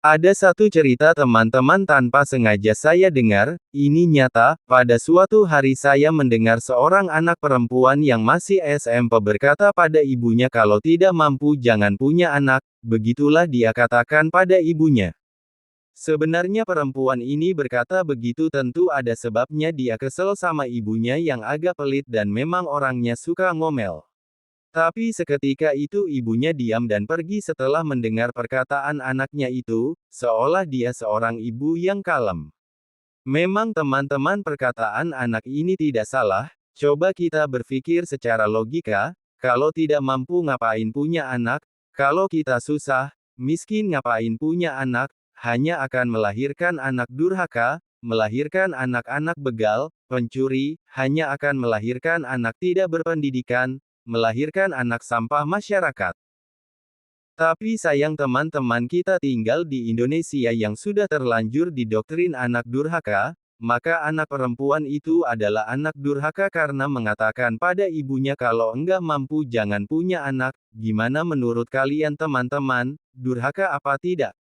Ada satu cerita teman-teman tanpa sengaja saya dengar, ini nyata, pada suatu hari saya mendengar seorang anak perempuan yang masih SMP berkata pada ibunya kalau tidak mampu jangan punya anak, begitulah dia katakan pada ibunya. Sebenarnya perempuan ini berkata begitu tentu ada sebabnya dia kesel sama ibunya yang agak pelit dan memang orangnya suka ngomel. Tapi seketika itu ibunya diam dan pergi setelah mendengar perkataan anaknya itu, seolah dia seorang ibu yang kalem. Memang teman-teman perkataan anak ini tidak salah, coba kita berpikir secara logika, kalau tidak mampu ngapain punya anak, kalau kita susah, miskin ngapain punya anak, hanya akan melahirkan anak durhaka, melahirkan anak-anak begal, pencuri, hanya akan melahirkan anak tidak berpendidikan, melahirkan anak sampah masyarakat. Tapi sayang teman-teman kita tinggal di Indonesia yang sudah terlanjur didoktrin anak durhaka, maka anak perempuan itu adalah anak durhaka karena mengatakan pada ibunya kalau enggak mampu jangan punya anak. Gimana menurut kalian teman-teman, durhaka apa tidak?